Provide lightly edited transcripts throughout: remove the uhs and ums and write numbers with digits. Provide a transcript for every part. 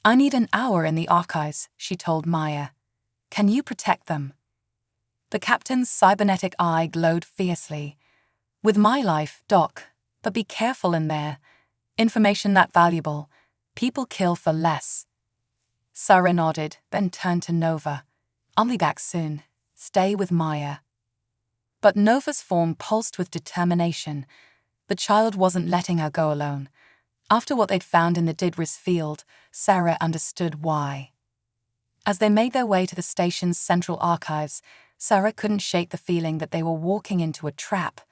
I need an hour in the archives, she told Maya. Can you protect them? The captain's cybernetic eye glowed fiercely. With my life, Doc, but be careful in there. Information that valuable. People kill for less. Sarah nodded, then turned to Nova. I'll be back soon. Stay with Maya. But Nova's form pulsed with determination. The child wasn't letting her go alone. After what they'd found in the Didris field, Sarah understood why. As they made their way to the station's central archives, Sarah couldn't shake the feeling that they were walking into a trap.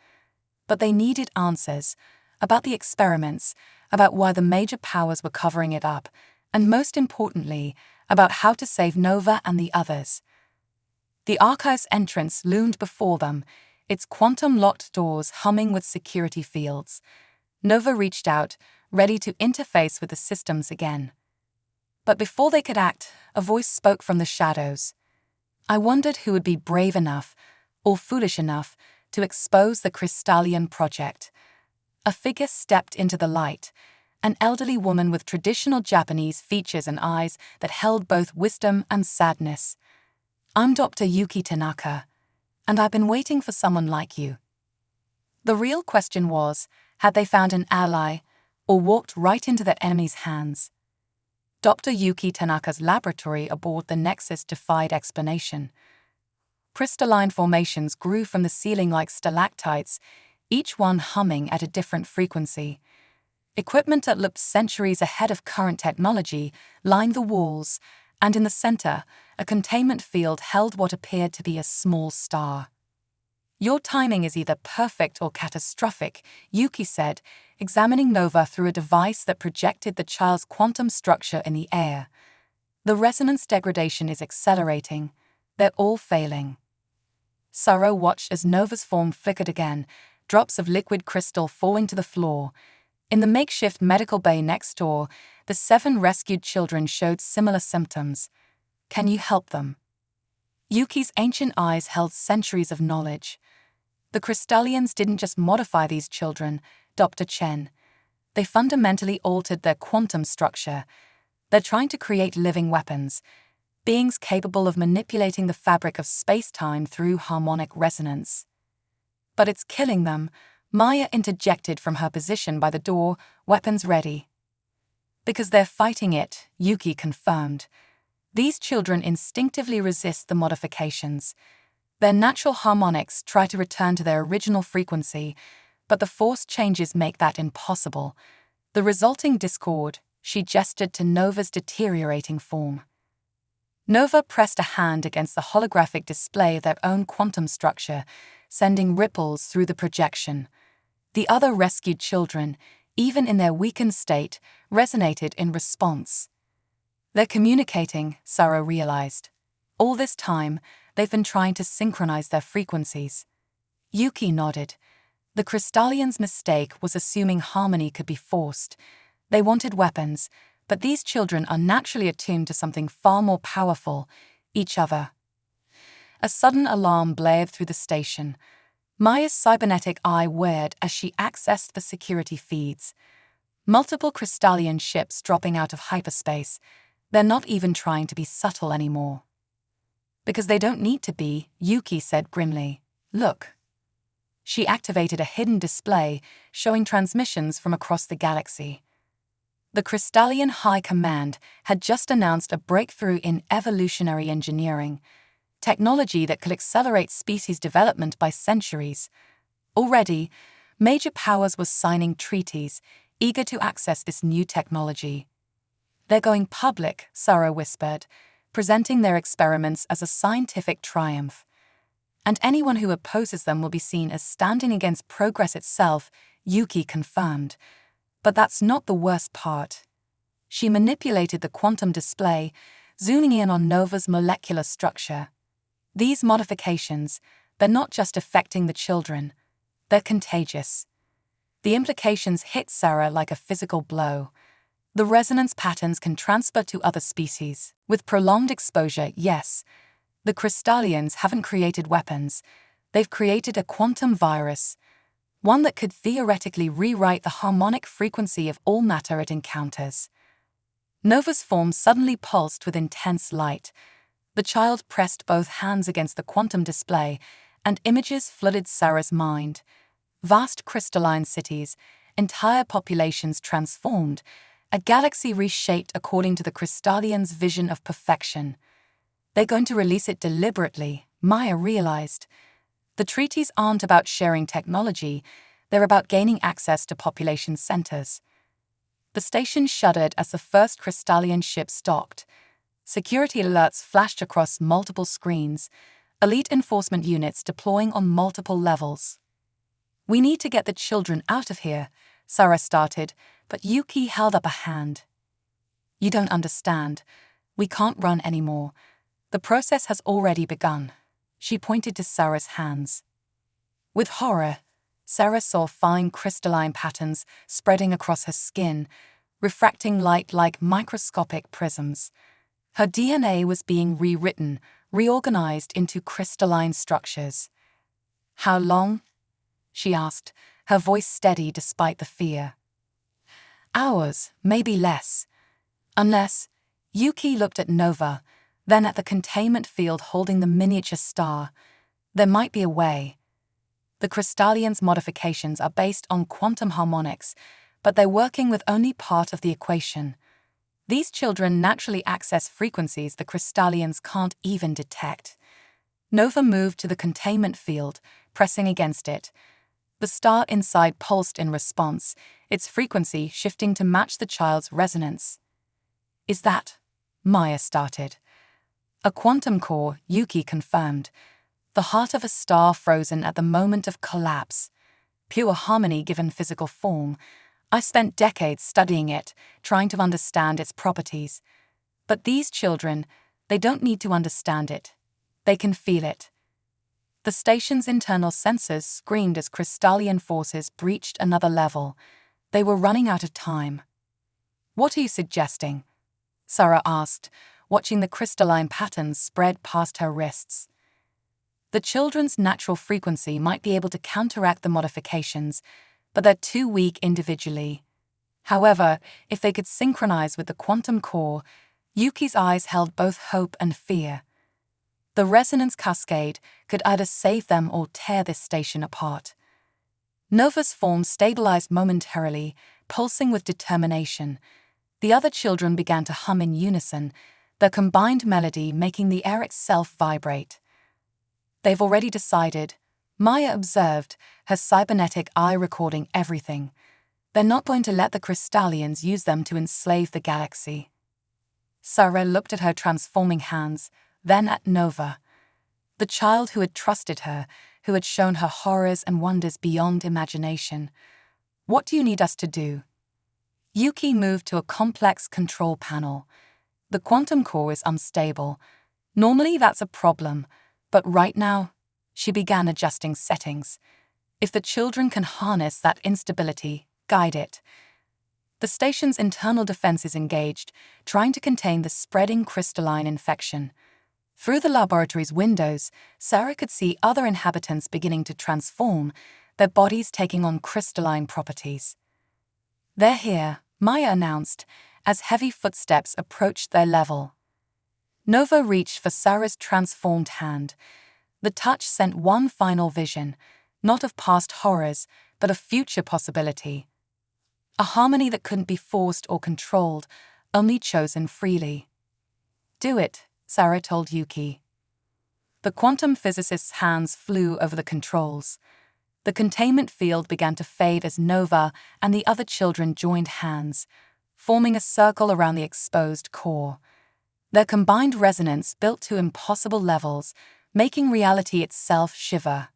But they needed answers about the experiments, about why the major powers were covering it up, and most importantly, about how to save Nova and the others. The archive's entrance loomed before them, its quantum-locked doors humming with security fields. Nova reached out, ready to interface with the systems again. But before they could act, a voice spoke from the shadows. I wondered who would be brave enough, or foolish enough, to expose the Crystallian project. A figure stepped into the light, an elderly woman with traditional Japanese features and eyes that held both wisdom and sadness. I'm Dr. Yuki Tanaka, and I've been waiting for someone like you. The real question was, had they found an ally, or walked right into their enemy's hands? Dr. Yuki Tanaka's laboratory aboard the Nexus defied explanation. Crystalline formations grew from the ceiling like stalactites, each one humming at a different frequency. Equipment that looked centuries ahead of current technology lined the walls, and in the center, a containment field held what appeared to be a small star. Your timing is either perfect or catastrophic, Yuki said, examining Nova through a device that projected the child's quantum structure in the air. The resonance degradation is accelerating. They're all failing. Sarah watched as Nova's form flickered again, drops of liquid crystal falling to the floor. In the makeshift medical bay next door, the 7 rescued children showed similar symptoms. Can you help them? Yuki's ancient eyes held centuries of knowledge. The Crystallians didn't just modify these children, Dr. Chen. They fundamentally altered their quantum structure. They're trying to create living weapons, beings capable of manipulating the fabric of space-time through harmonic resonance. But it's killing them, Maya interjected from her position by the door, weapons ready. Because they're fighting it, Yuki confirmed. These children instinctively resist the modifications. Their natural harmonics try to return to their original frequency, but the forced changes make that impossible. The resulting discord, she gestured to Nova's deteriorating form. Nova pressed a hand against the holographic display of their own quantum structure, sending ripples through the projection. The other rescued children, even in their weakened state, resonated in response. They're communicating, Sarah realized. All this time, they've been trying to synchronize their frequencies. Yuki nodded. The Crystallians' mistake was assuming harmony could be forced. They wanted weapons, but these children are naturally attuned to something far more powerful, each other. A sudden alarm blared through the station. Maya's cybernetic eye whirred as she accessed the security feeds. Multiple Crystallian ships dropping out of hyperspace. They're not even trying to be subtle anymore. Because they don't need to be, Yuki said grimly. Look. She activated a hidden display, showing transmissions from across the galaxy. The Crystallian High Command had just announced a breakthrough in evolutionary engineering, technology that could accelerate species development by centuries. Already, major powers were signing treaties, eager to access this new technology. They're going public, Sarah whispered, presenting their experiments as a scientific triumph. And anyone who opposes them will be seen as standing against progress itself, Yuki confirmed. But that's not the worst part. She manipulated the quantum display, zooming in on Nova's molecular structure. These modifications, they're not just affecting the children, they're contagious. The implications hit Sarah like a physical blow. The resonance patterns can transfer to other species. With prolonged exposure, yes. The Crystallians haven't created weapons. They've created a quantum virus, one that could theoretically rewrite the harmonic frequency of all matter it encounters. Nova's form suddenly pulsed with intense light. The child pressed both hands against the quantum display, and images flooded Sarah's mind. Vast crystalline cities, entire populations transformed, a galaxy reshaped according to the Crystallians' vision of perfection. They're going to release it deliberately, Maya realized. The treaties aren't about sharing technology, they're about gaining access to population centers. The station shuddered as the first Crystallian ship docked. Security alerts flashed across multiple screens, elite enforcement units deploying on multiple levels. "We need to get the children out of here," Sarah started, but Yuki held up a hand. "You don't understand. We can't run anymore. The process has already begun." She pointed to Sarah's hands. With horror, Sarah saw fine crystalline patterns spreading across her skin, refracting light like microscopic prisms. Her DNA was being rewritten, reorganized into crystalline structures. "How long?" she asked, her voice steady despite the fear. "Hours, maybe less. Unless..." Yuki looked at Nova, then at the containment field holding the miniature star. "There might be a way. The Crystallians' modifications are based on quantum harmonics, but they're working with only part of the equation. These children naturally access frequencies the Crystallians can't even detect." Nova moved to the containment field, pressing against it. The star inside pulsed in response, its frequency shifting to match the child's resonance. "Is that..." Maya started. "A quantum core," Yuki confirmed. "The heart of a star frozen at the moment of collapse. Pure harmony given physical form. I spent decades studying it, trying to understand its properties. But these children, they don't need to understand it. They can feel it." The station's internal sensors screamed as Crystallian forces breached another level. They were running out of time. "What are you suggesting?" Sarah asked, watching the crystalline patterns spread past her wrists. "The children's natural frequency might be able to counteract the modifications, but they're too weak individually. However, if they could synchronize with the quantum core..." Yuki's eyes held both hope and fear. The resonance cascade could either save them or tear this station apart. Nova's form stabilized momentarily, pulsing with determination. The other children began to hum in unison, their combined melody making the air itself vibrate. "They've already decided," Maya observed, her cybernetic eye recording everything. "They're not going to let the Crystallians use them to enslave the galaxy." Sarah looked at her transforming hands, then at Nova. The child who had trusted her, who had shown her horrors and wonders beyond imagination. "What do you need us to do?" Yuki moved to a complex control panel. "The quantum core is unstable. Normally that's a problem, but right now..." She began adjusting settings. "If the children can harness that instability, guide it." The station's internal defenses engaged, trying to contain the spreading crystalline infection. Through the laboratory's windows, Sarah could see other inhabitants beginning to transform, their bodies taking on crystalline properties. "They're here," Maya announced, as heavy footsteps approached their level. Nova reached for Sarah's transformed hand. The touch sent one final vision, not of past horrors, but of future possibility. A harmony that couldn't be forced or controlled, only chosen freely. "Do it," Sarah told Yuki. The quantum physicist's hands flew over the controls. The containment field began to fade as Nova and the other children joined hands, forming a circle around the exposed core. Their combined resonance built to impossible levels, making reality itself shiver.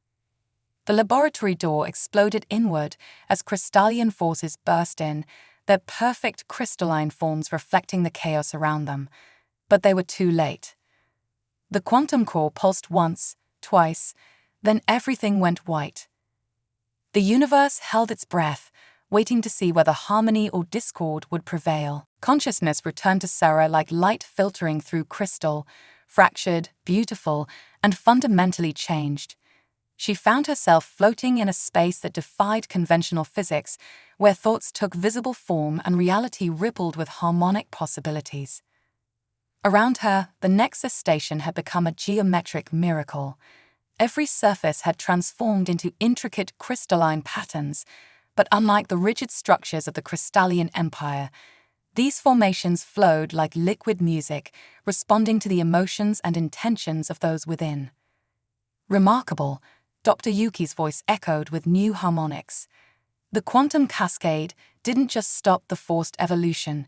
The laboratory door exploded inward as Crystallian forces burst in, their perfect crystalline forms reflecting the chaos around them. But they were too late. The quantum core pulsed once, twice, then everything went white. The universe held its breath, waiting to see whether harmony or discord would prevail. Consciousness returned to Sarah like light filtering through crystal, fractured, beautiful, and fundamentally changed. She found herself floating in a space that defied conventional physics, where thoughts took visible form and reality rippled with harmonic possibilities. Around her, the Nexus station had become a geometric miracle. Every surface had transformed into intricate crystalline patterns, but unlike the rigid structures of the Crystallian Empire, these formations flowed like liquid music, responding to the emotions and intentions of those within. Remarkable, Dr. Yuki's voice echoed with new harmonics. The quantum cascade didn't just stop the forced evolution,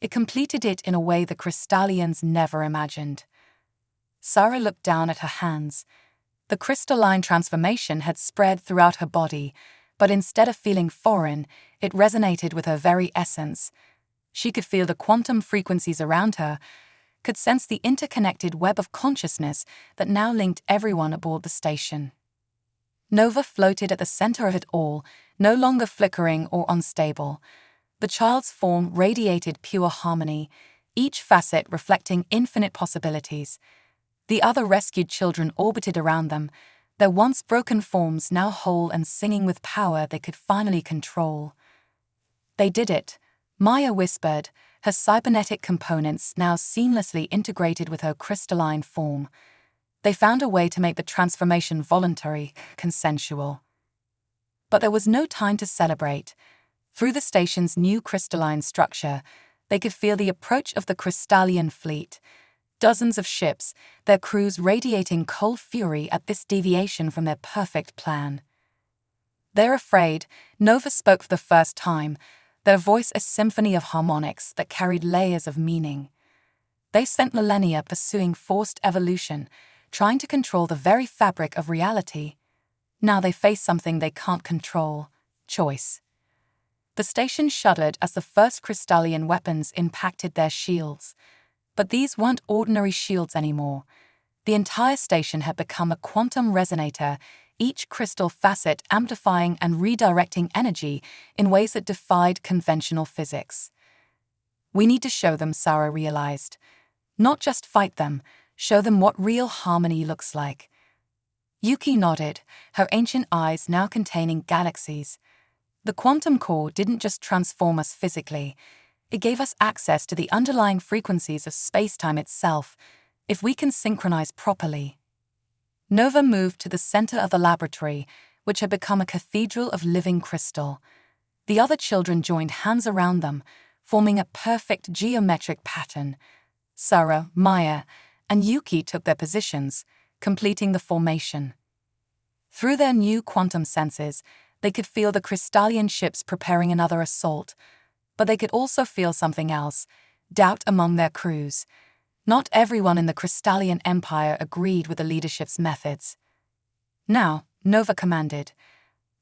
it completed it in a way the Crystallians never imagined. Sarah looked down at her hands. The crystalline transformation had spread throughout her body, but instead of feeling foreign, it resonated with her very essence. She could feel the quantum frequencies around her, could sense the interconnected web of consciousness that now linked everyone aboard the station. Nova floated at the center of it all, no longer flickering or unstable. The child's form radiated pure harmony, each facet reflecting infinite possibilities. The other rescued children orbited around them, their once broken forms now whole and singing with power they could finally control. They did it, Maya whispered, her cybernetic components now seamlessly integrated with her crystalline form. They found a way to make the transformation voluntary, consensual. But there was no time to celebrate. Through the station's new crystalline structure, they could feel the approach of the Crystallian fleet. Dozens of ships, their crews radiating cold fury at this deviation from their perfect plan. "They're afraid," Nova spoke for the first time, their voice a symphony of harmonics that carried layers of meaning. They spent millennia pursuing forced evolution, trying to control the very fabric of reality. Now they face something they can't control: choice. The station shuddered as the first Crystallian weapons impacted their shields. But these weren't ordinary shields anymore. The entire station had become a quantum resonator, each crystal facet amplifying and redirecting energy in ways that defied conventional physics. "We need to show them," Sarah realized. "Not just fight them, show them what real harmony looks like." Yuki nodded, her ancient eyes now containing galaxies. "The quantum core didn't just transform us physically, it gave us access to the underlying frequencies of space-time itself, if we can synchronize properly." Nova moved to the center of the laboratory, which had become a cathedral of living crystal. The other children joined hands around them, forming a perfect geometric pattern. Sarah, Maya, and Yuki took their positions, completing the formation. Through their new quantum senses, they could feel the Crystallian ships preparing another assault, but they could also feel something else: doubt among their crews. Not everyone in the Crystallian Empire agreed with the leadership's methods. "Now," Nova commanded.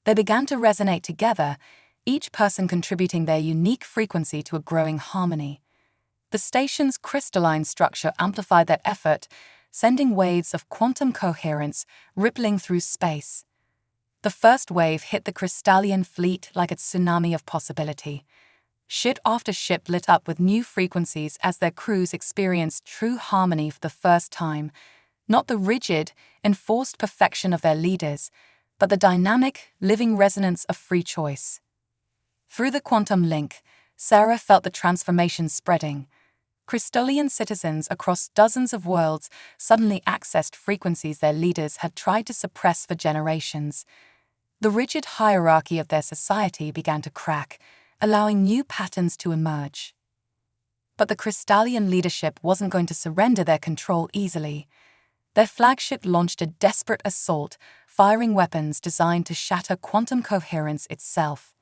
They began to resonate together, each person contributing their unique frequency to a growing harmony. The station's crystalline structure amplified their effort, sending waves of quantum coherence rippling through space. The first wave hit the Crystallian fleet like a tsunami of possibility. Ship after ship lit up with new frequencies as their crews experienced true harmony for the first time, not the rigid, enforced perfection of their leaders, but the dynamic, living resonance of free choice. Through the quantum link, Sarah felt the transformation spreading. Crystallian citizens across dozens of worlds suddenly accessed frequencies their leaders had tried to suppress for generations. The rigid hierarchy of their society began to crack, allowing new patterns to emerge. But the Crystallian leadership wasn't going to surrender their control easily. Their flagship launched a desperate assault, firing weapons designed to shatter quantum coherence itself.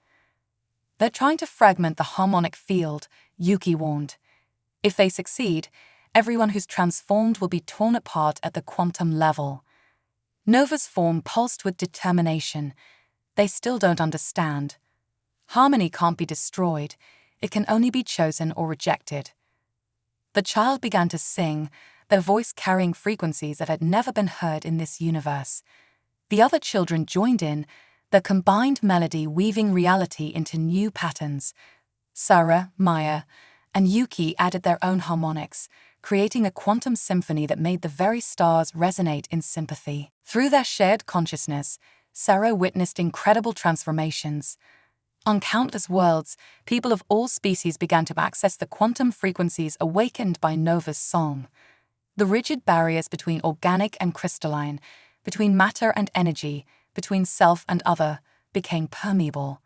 "They're trying to fragment the harmonic field," Yuki warned. "If they succeed, everyone who's transformed will be torn apart at the quantum level." Nova's form pulsed with determination. "They still don't understand. Harmony can't be destroyed, it can only be chosen or rejected." The child began to sing, their voice carrying frequencies that had never been heard in this universe. The other children joined in, their combined melody weaving reality into new patterns. Sarah, Maya, and Yuki added their own harmonics, creating a quantum symphony that made the very stars resonate in sympathy. Through their shared consciousness, Sarah witnessed incredible transformations. On countless worlds, people of all species began to access the quantum frequencies awakened by Nova's song. The rigid barriers between organic and crystalline, between matter and energy, between self and other, became permeable.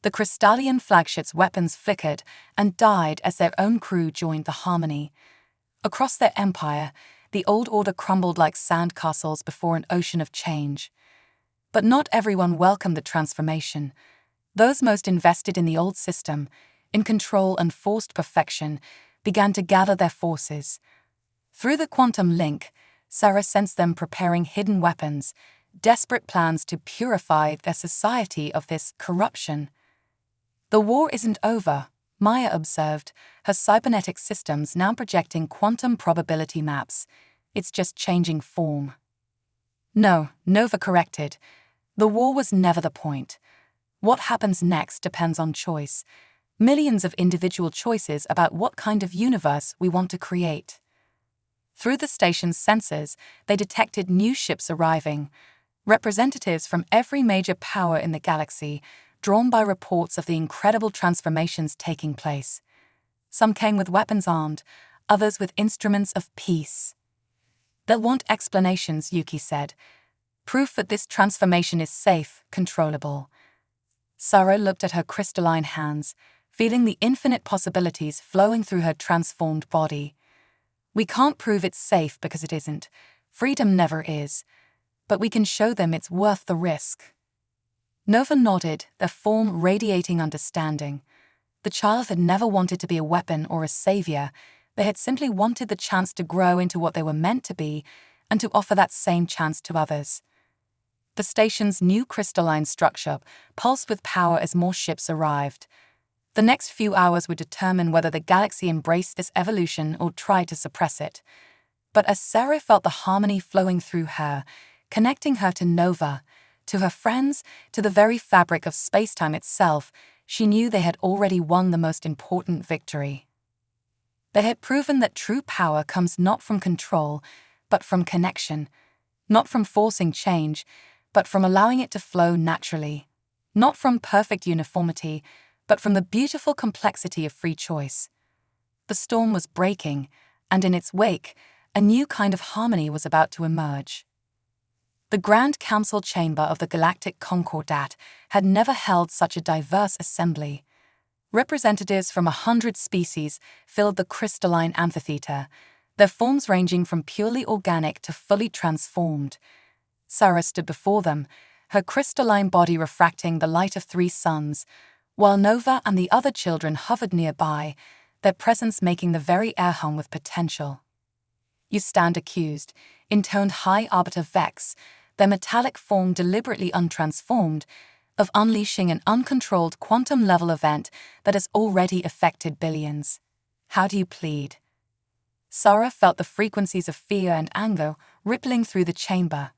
The crystalline flagship's weapons flickered and died as their own crew joined the harmony. Across their empire, the old order crumbled like sandcastles before an ocean of change. But not everyone welcomed the transformation. Those most invested in the old system, in control and forced perfection, began to gather their forces. Through the quantum link, Sarah sensed them preparing hidden weapons, desperate plans to purify their society of this corruption. The war isn't over, Maya observed, her cybernetic systems now projecting quantum probability maps. It's just changing form. No, Nova corrected. The war was never the point. What happens next depends on choice. Millions of individual choices about what kind of universe we want to create. Through the station's sensors, they detected new ships arriving, representatives from every major power in the galaxy, drawn by reports of the incredible transformations taking place. Some came with weapons armed, others with instruments of peace. They'll want explanations, Yuki said. Proof that this transformation is safe, controllable. Sarah looked at her crystalline hands, feeling the infinite possibilities flowing through her transformed body. We can't prove it's safe because it isn't. Freedom never is. But we can show them it's worth the risk. Nova nodded, their form radiating understanding. The child had never wanted to be a weapon or a savior. They had simply wanted the chance to grow into what they were meant to be and to offer that same chance to others. The station's new crystalline structure pulsed with power as more ships arrived. The next few hours would determine whether the galaxy embraced this evolution or tried to suppress it. But as Sarah felt the harmony flowing through her, connecting her to Nova, to her friends, to the very fabric of space-time itself, she knew they had already won the most important victory. They had proven that true power comes not from control, but from connection, not from forcing change, but from allowing it to flow naturally, not from perfect uniformity, but from the beautiful complexity of free choice. The storm was breaking, and in its wake, a new kind of harmony was about to emerge. The Grand Council chamber of the Galactic Concordat had never held such a diverse assembly. Representatives from 100 species filled the crystalline amphitheater, their forms ranging from purely organic to fully transformed. Sarah stood before them, her crystalline body refracting the light of 3 suns, while Nova and the other children hovered nearby, their presence making the very air hum with potential. You stand accused, intoned High Arbiter Vex, their metallic form deliberately untransformed, of unleashing an uncontrolled quantum-level event that has already affected billions. How do you plead? Sarah felt the frequencies of fear and anger rippling through the chamber.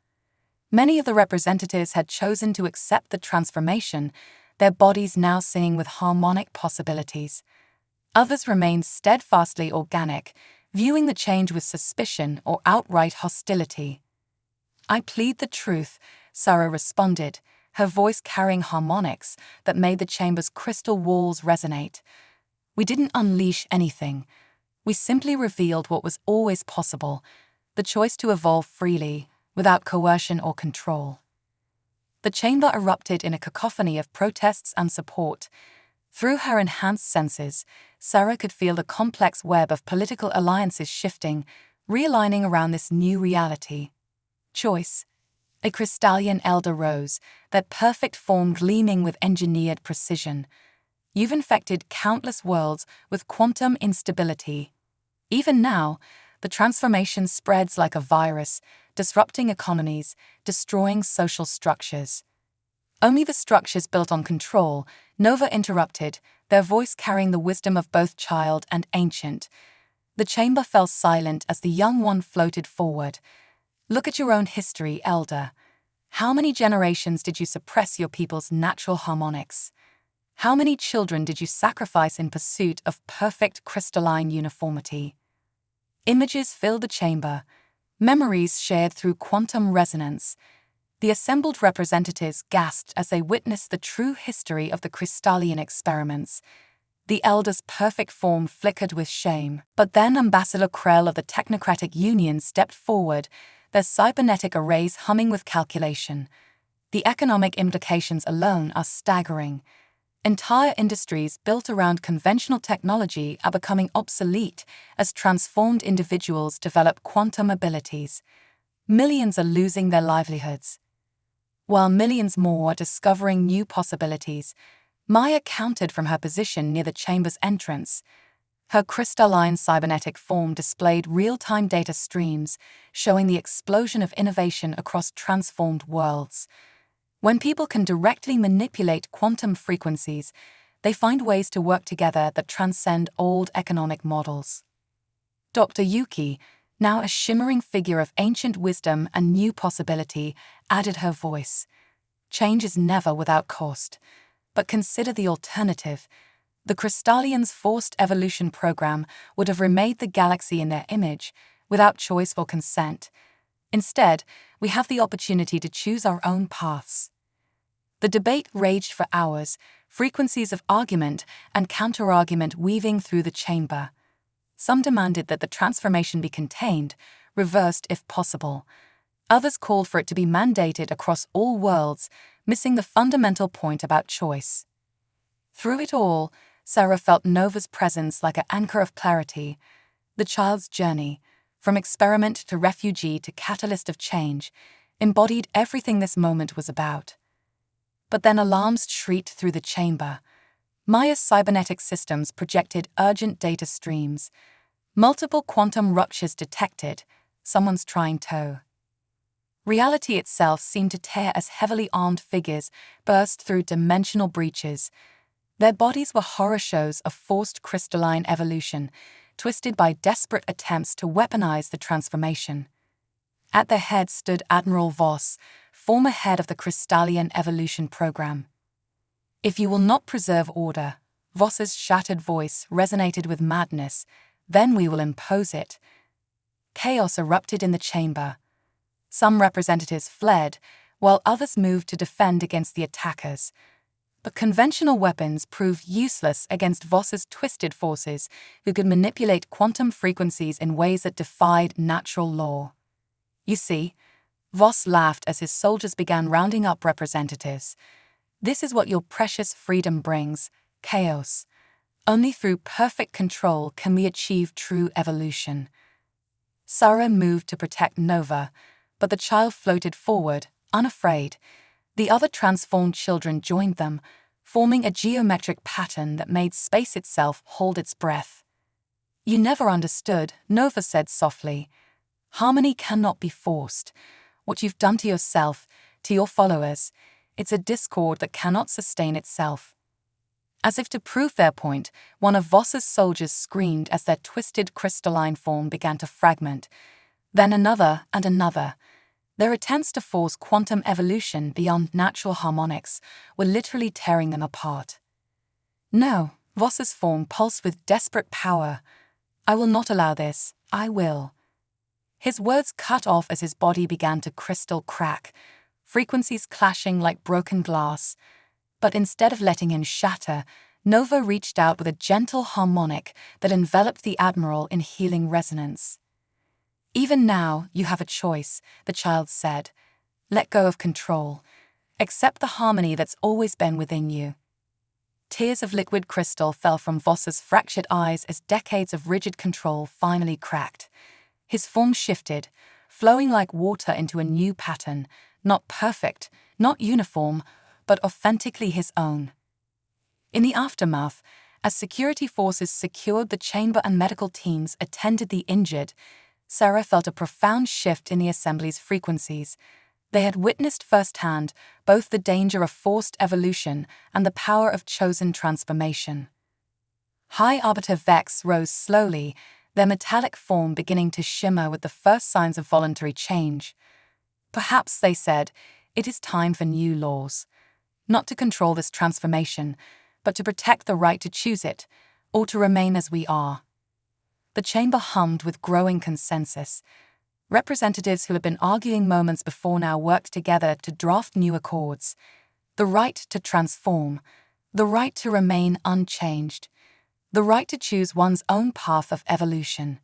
Many of the representatives had chosen to accept the transformation, their bodies now singing with harmonic possibilities. Others remained steadfastly organic, viewing the change with suspicion or outright hostility. I plead the truth, Sarah responded, her voice carrying harmonics that made the chamber's crystal walls resonate. We didn't unleash anything. We simply revealed what was always possible, the choice to evolve freely, without coercion or control. The chamber erupted in a cacophony of protests and support. Through her enhanced senses, Sarah could feel the complex web of political alliances shifting, realigning around this new reality. Choice. A crystalline elder rose, that perfect form gleaming with engineered precision. You've infected countless worlds with quantum instability. Even now, the transformation spreads like a virus, disrupting economies, destroying social structures. Only the structures built on control, Nova interrupted, their voice carrying the wisdom of both child and ancient. The chamber fell silent as the young one floated forward. Look at your own history, Elder. How many generations did you suppress your people's natural harmonics? How many children did you sacrifice in pursuit of perfect crystalline uniformity? Images filled the chamber, memories shared through quantum resonance. The assembled representatives gasped as they witnessed the true history of the Crystallian experiments. The elder's perfect form flickered with shame. But then Ambassador Krell of the Technocratic Union stepped forward, their cybernetic arrays humming with calculation. The economic implications alone are staggering. Entire industries built around conventional technology are becoming obsolete as transformed individuals develop quantum abilities. Millions are losing their livelihoods, while millions more are discovering new possibilities. Maya counted from her position near the chamber's entrance. Her crystalline cybernetic form displayed real-time data streams, showing the explosion of innovation across transformed worlds. When people can directly manipulate quantum frequencies, they find ways to work together that transcend old economic models. Dr. Yuki, now a shimmering figure of ancient wisdom and new possibility, added her voice. Change is never without cost. But consider the alternative. The Crystallians' forced evolution program would have remade the galaxy in their image, without choice or consent. Instead, we have the opportunity to choose our own paths. The debate raged for hours, frequencies of argument and counter-argument weaving through the chamber. Some demanded that the transformation be contained, reversed if possible. Others called for it to be mandated across all worlds, missing the fundamental point about choice. Through it all, Sarah felt Nova's presence like an anchor of clarity. The child's journey, from experiment to refugee to catalyst of change, embodied everything this moment was about. But then alarms shrieked through the chamber. Maya's cybernetic systems projected urgent data streams. Multiple quantum ruptures detected. Someone's trying to. Reality itself seemed to tear as heavily armed figures burst through dimensional breaches. Their bodies were horror shows of forced crystalline evolution, twisted by desperate attempts to weaponize the transformation. At their head stood Admiral Voss, former head of the Crystallian Evolution Program. "If you will not preserve order," Voss's shattered voice resonated with madness, "then we will impose it." Chaos erupted in the chamber. Some representatives fled, while others moved to defend against the attackers. But conventional weapons proved useless against Voss's twisted forces, who could manipulate quantum frequencies in ways that defied natural law. "You see," Voss laughed as his soldiers began rounding up representatives. "This is what your precious freedom brings, chaos. Only through perfect control can we achieve true evolution." Sarah moved to protect Nova, but the child floated forward, unafraid. The other transformed children joined them, forming a geometric pattern that made space itself hold its breath. "You never understood," Nova said softly. "Harmony cannot be forced. What you've done to yourself, to your followers, it's a discord that cannot sustain itself." As if to prove their point, one of Voss's soldiers screamed as their twisted crystalline form began to fragment. Then another and another. Their attempts to force quantum evolution beyond natural harmonics were literally tearing them apart. "No," Voss's form pulsed with desperate power. "I will not allow this. I will." His words cut off as his body began to crystal crack, frequencies clashing like broken glass. But instead of letting him shatter, Nova reached out with a gentle harmonic that enveloped the Admiral in healing resonance. "Even now, you have a choice," the child said. "Let go of control. Accept the harmony that's always been within you." Tears of liquid crystal fell from Voss's fractured eyes as decades of rigid control finally cracked. His form shifted, flowing like water into a new pattern, not perfect, not uniform, but authentically his own. In the aftermath, as security forces secured the chamber and medical teams attended the injured, Sarah felt a profound shift in the assembly's frequencies. They had witnessed firsthand both the danger of forced evolution and the power of chosen transformation. High Arbiter Vex rose slowly, their metallic form beginning to shimmer with the first signs of voluntary change. "Perhaps," they said, "it is time for new laws. Not to control this transformation, but to protect the right to choose it, or to remain as we are." The chamber hummed with growing consensus. Representatives who had been arguing moments before now worked together to draft new accords. The right to transform, the right to remain unchanged, the right to choose one's own path of evolution.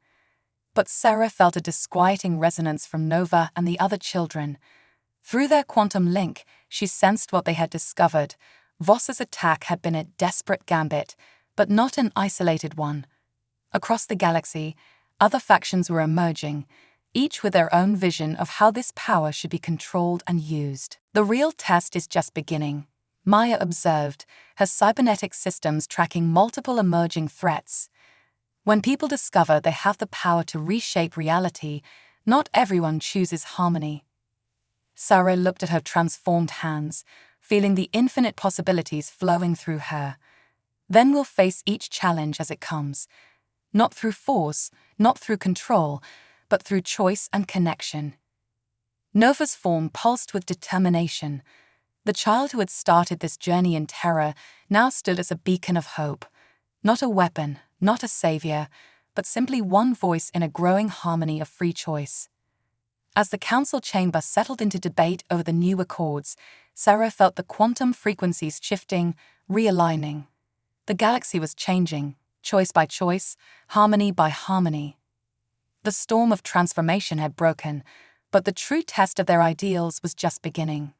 But Sarah felt a disquieting resonance from Nova and the other children. Through their quantum link, she sensed what they had discovered. Voss's attack had been a desperate gambit, but not an isolated one. Across the galaxy, other factions were emerging, each with their own vision of how this power should be controlled and used. The real test is just beginning, Maya observed, her cybernetic systems tracking multiple emerging threats. When people discover they have the power to reshape reality, not everyone chooses harmony. Sarah looked at her transformed hands, feeling the infinite possibilities flowing through her. Then we'll face each challenge as it comes, not through force, not through control, but through choice and connection. Nova's form pulsed with determination. The child who had started this journey in terror now stood as a beacon of hope. Not a weapon, not a savior, but simply one voice in a growing harmony of free choice. As the council chamber settled into debate over the new accords, Sarah felt the quantum frequencies shifting, realigning. The galaxy was changing, choice by choice, harmony by harmony. The storm of transformation had broken, but the true test of their ideals was just beginning.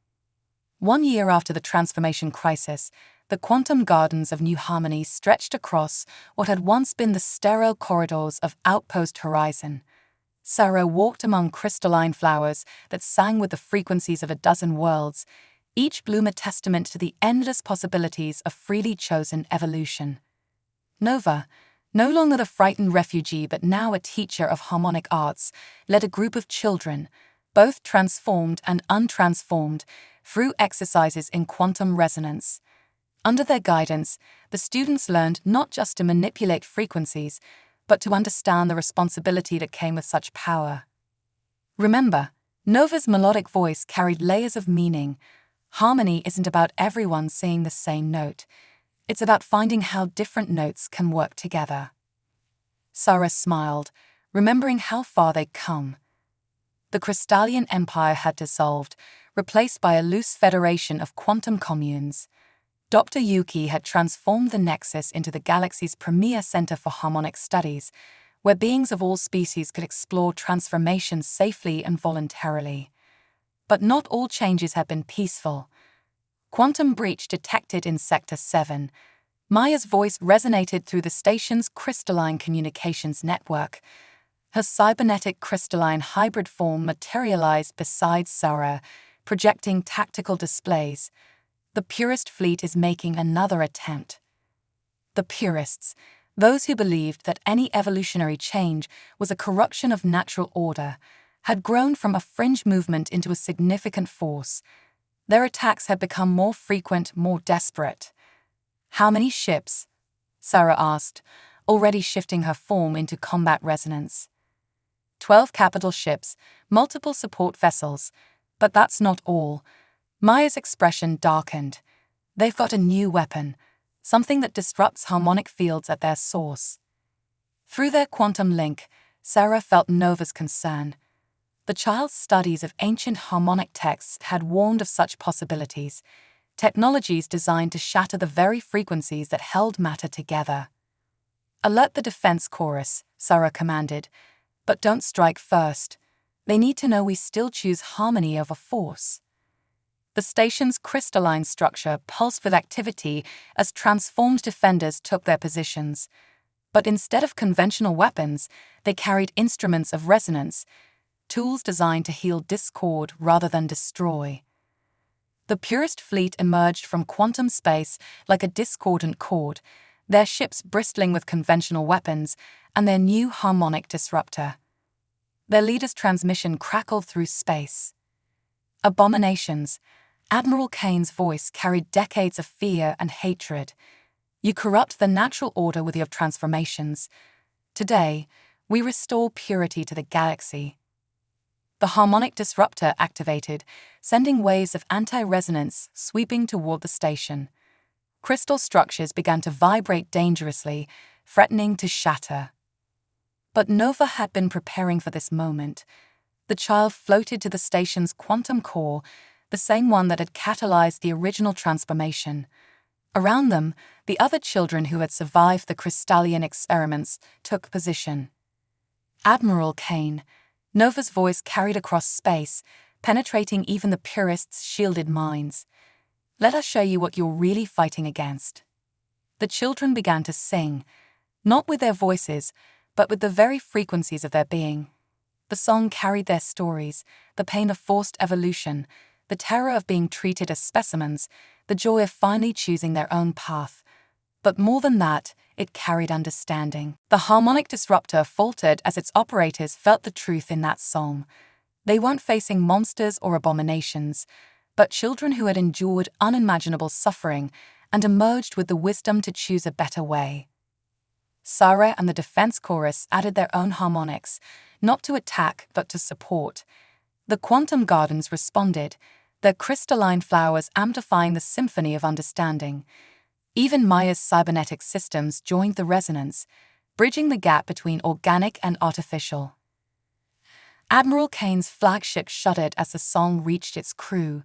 1 year after the transformation crisis, the quantum gardens of New Harmony stretched across what had once been the sterile corridors of Outpost Horizon. Sarah walked among crystalline flowers that sang with the frequencies of a dozen worlds, each bloom a testament to the endless possibilities of freely chosen evolution. Nova, no longer the frightened refugee but now a teacher of harmonic arts, led a group of children, both transformed and untransformed, through exercises in quantum resonance. Under their guidance, the students learned not just to manipulate frequencies, but to understand the responsibility that came with such power. Remember, Nova's melodic voice carried layers of meaning. Harmony isn't about everyone singing the same note. It's about finding how different notes can work together. Sarah smiled, remembering how far they'd come. The Crystallian Empire had dissolved, replaced by a loose federation of quantum communes. Dr. Yuki had transformed the Nexus into the galaxy's premier center for harmonic studies, where beings of all species could explore transformation safely and voluntarily. But not all changes had been peaceful. Quantum breach detected in Sector 7. Maya's voice resonated through the station's crystalline communications network. Her cybernetic crystalline hybrid form materialized beside Sarah, projecting tactical displays. The Purist fleet is making another attempt. The Purists, those who believed that any evolutionary change was a corruption of natural order, had grown from a fringe movement into a significant force. Their attacks had become more frequent, more desperate. "How many ships?" Sarah asked, already shifting her form into combat resonance. 12 capital ships, multiple support vessels. But that's not all. Maya's expression darkened. They've got a new weapon, something that disrupts harmonic fields at their source. Through their quantum link, Sarah felt Nova's concern. The child's studies of ancient harmonic texts had warned of such possibilities, technologies designed to shatter the very frequencies that held matter together. "Alert the defense chorus," Sarah commanded, "but don't strike first. They need to know we still choose harmony over force." The station's crystalline structure pulsed with activity as transformed defenders took their positions. But instead of conventional weapons, they carried instruments of resonance, tools designed to heal discord rather than destroy. The Purist fleet emerged from quantum space like a discordant chord, their ships bristling with conventional weapons and their new harmonic disruptor. Their leader's transmission crackled through space. "Abominations," Admiral Kane's voice carried decades of fear and hatred. "You corrupt the natural order with your transformations. Today, we restore purity to the galaxy." The harmonic disruptor activated, sending waves of anti-resonance sweeping toward the station. Crystal structures began to vibrate dangerously, threatening to shatter. But Nova had been preparing for this moment. The child floated to the station's quantum core, the same one that had catalyzed the original transformation. Around them, the other children who had survived the Crystallian experiments took position. Admiral Kane, Nova's voice carried across space, penetrating even the purists' shielded minds. Let us show you what you're really fighting against. The children began to sing, not with their voices, but with the very frequencies of their being. The song carried their stories, the pain of forced evolution, the terror of being treated as specimens, the joy of finally choosing their own path. But more than that, it carried understanding. The harmonic disruptor faltered as its operators felt the truth in that song. They weren't facing monsters or abominations, but children who had endured unimaginable suffering and emerged with the wisdom to choose a better way. Sarah and the defense chorus added their own harmonics, not to attack but to support. The quantum gardens responded, their crystalline flowers amplifying the symphony of understanding. Even Maya's cybernetic systems joined the resonance, bridging the gap between organic and artificial. Admiral Kane's flagship shuddered as the song reached its crew.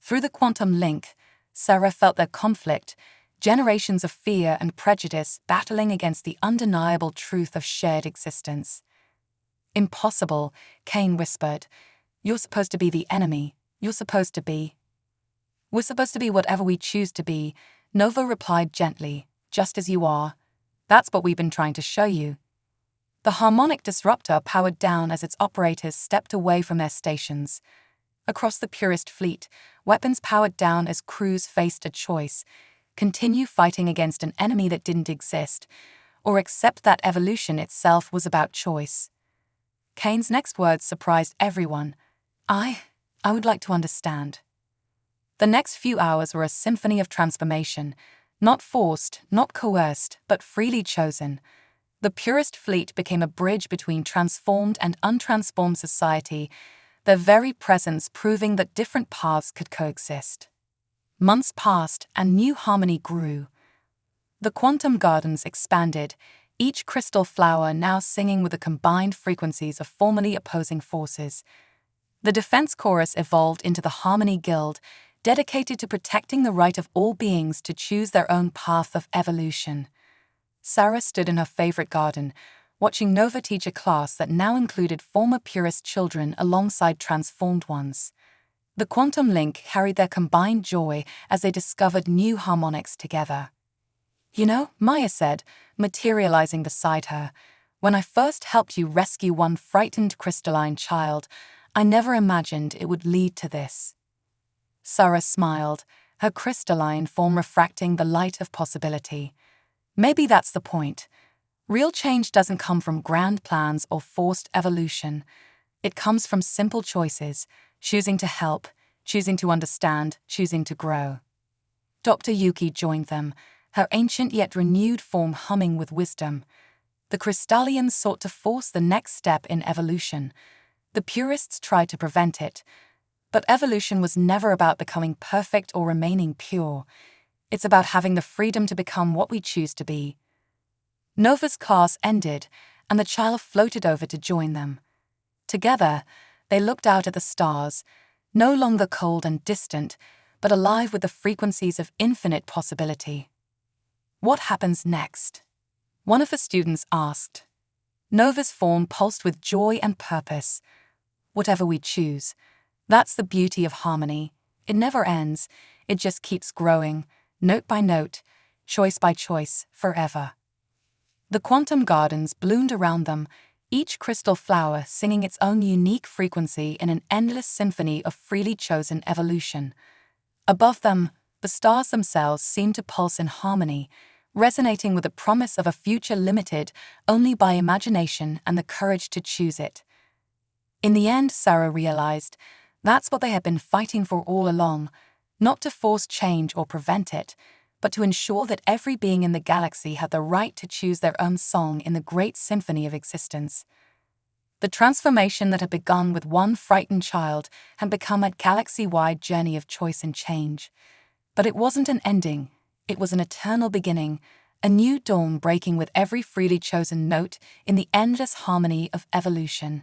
Through the quantum link, Sarah felt their conflict, generations of fear and prejudice battling against the undeniable truth of shared existence. "Impossible," Kane whispered. "You're supposed to be the enemy. You're supposed to be." "We're supposed to be whatever we choose to be," Nova replied gently, "just as you are. That's what we've been trying to show you." The harmonic disruptor powered down as its operators stepped away from their stations. Across the purist fleet, weapons powered down as crews faced a choice: continue fighting against an enemy that didn't exist, or accept that evolution itself was about choice. Kane's next words surprised everyone. I would like to understand." The next few hours were a symphony of transformation, not forced, not coerced, but freely chosen. The purist fleet became a bridge between transformed and untransformed society, their very presence proving that different paths could coexist. Months passed and new harmony grew. The quantum gardens expanded, each crystal flower now singing with the combined frequencies of formerly opposing forces. The defense chorus evolved into the Harmony Guild, dedicated to protecting the right of all beings to choose their own path of evolution. Sarah stood in her favorite garden, watching Nova teach a class that now included former purist children alongside transformed ones. The quantum link carried their combined joy as they discovered new harmonics together. "You know," Maya said, materializing beside her, "when I first helped you rescue one frightened crystalline child, I never imagined it would lead to this." Sarah smiled, her crystalline form refracting the light of possibility. "Maybe that's the point. Real change doesn't come from grand plans or forced evolution. It comes from simple choices, choosing to help, choosing to understand, choosing to grow." Dr. Yuki joined them, her ancient yet renewed form humming with wisdom. The Crystallians sought to force the next step in evolution. The purists tried to prevent it. But evolution was never about becoming perfect or remaining pure. It's about having the freedom to become what we choose to be. Nova's class ended, and the child floated over to join them. Together, they looked out at the stars, no longer cold and distant, but alive with the frequencies of infinite possibility. "What happens next?" one of the students asked. Nova's form pulsed with joy and purpose. "Whatever we choose. That's the beauty of harmony. It never ends. It just keeps growing, note by note, choice by choice, forever." The quantum gardens bloomed around them, each crystal flower singing its own unique frequency in an endless symphony of freely chosen evolution. Above them, the stars themselves seemed to pulse in harmony, resonating with the promise of a future limited only by imagination and the courage to choose it. In the end, Sarah realized, that's what they had been fighting for all along, not to force change or prevent it, but to ensure that every being in the galaxy had the right to choose their own song in the great symphony of existence. The transformation that had begun with one frightened child had become a galaxy-wide journey of choice and change. But it wasn't an ending, it was an eternal beginning, a new dawn breaking with every freely chosen note in the endless harmony of evolution.